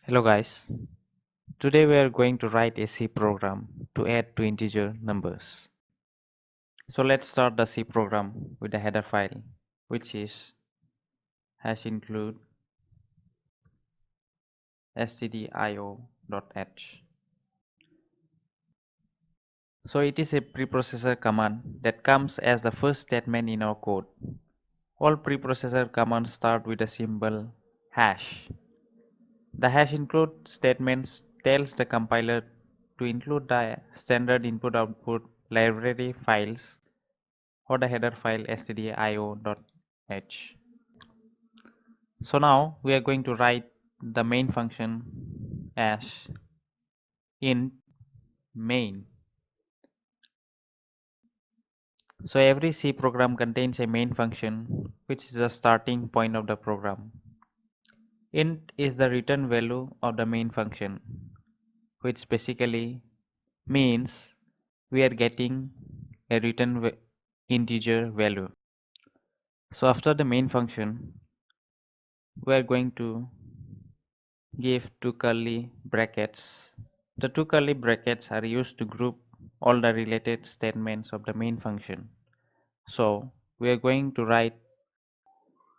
Hello guys, today we are going to write a C program to add two integer numbers. So let's start the C program with the header file, which is hash include stdio.h. So it is a preprocessor command that comes as the first statement in our code. All preprocessor commands start with the symbol hash. The hash include statements tells the compiler to include the standard input-output library files or the header file stdio.h. So now we are going to write the main function as int main. So every C program contains a main function which is the starting point of the program. Int is the return value of the main function, which basically means we are getting a integer value. So after the main function, we are going to give two curly brackets. The two curly brackets are used to group all the related statements of the main function. So we are going to write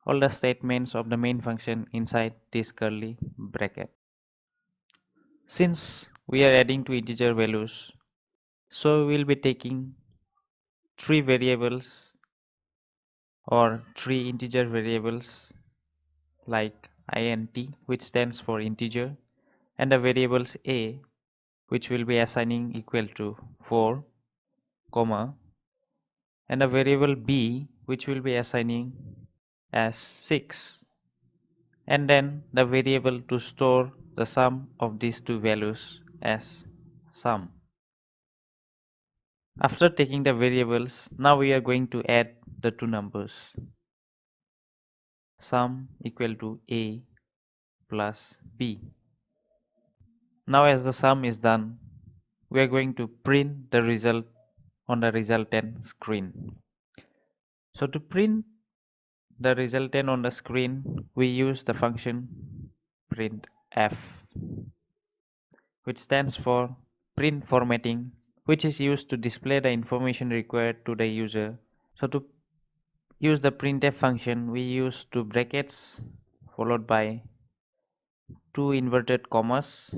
all the statements of the main function inside this curly bracket. Since we are adding two integer values, so we will be taking three variables or three integer variables like int, which stands for integer, and the variables a, which will be assigning equal to 4, comma, and a variable b, which will be assigning as 6, and then the variable to store the sum of these two values as sum. After taking the variables, now we are going to add the two numbers, sum equal to a plus b. Now as the sum is done, we are going to print the result on the resultant screen. So to print the resultant on the screen, we use the function printf, which stands for print formatting, which is used to display the information required to the user. So to use the printf function, we use two brackets followed by two inverted commas,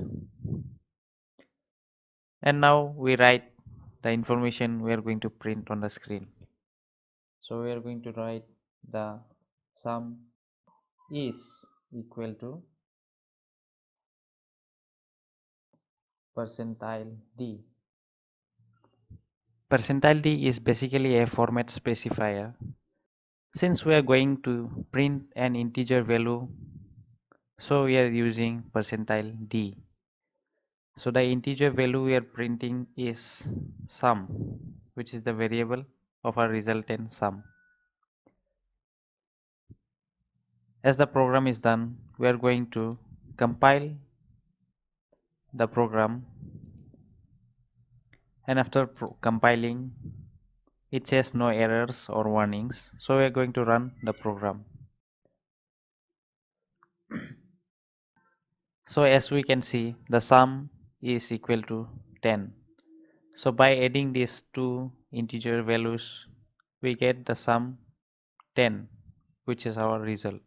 and now we write the information we are going to print on the screen. So we are going to write the sum is equal to percentile d. Percentile d is basically a format specifier. Since we are going to print an integer value, so we are using percentile d. So the integer value we are printing is sum, which is the variable of our resultant sum. As the program is done, we are going to compile the program, and after compiling, it says no errors or warnings, so we are going to run the program. So as we can see, the sum is equal to 10. So by adding these two integer values, we get the sum 10, which is our result.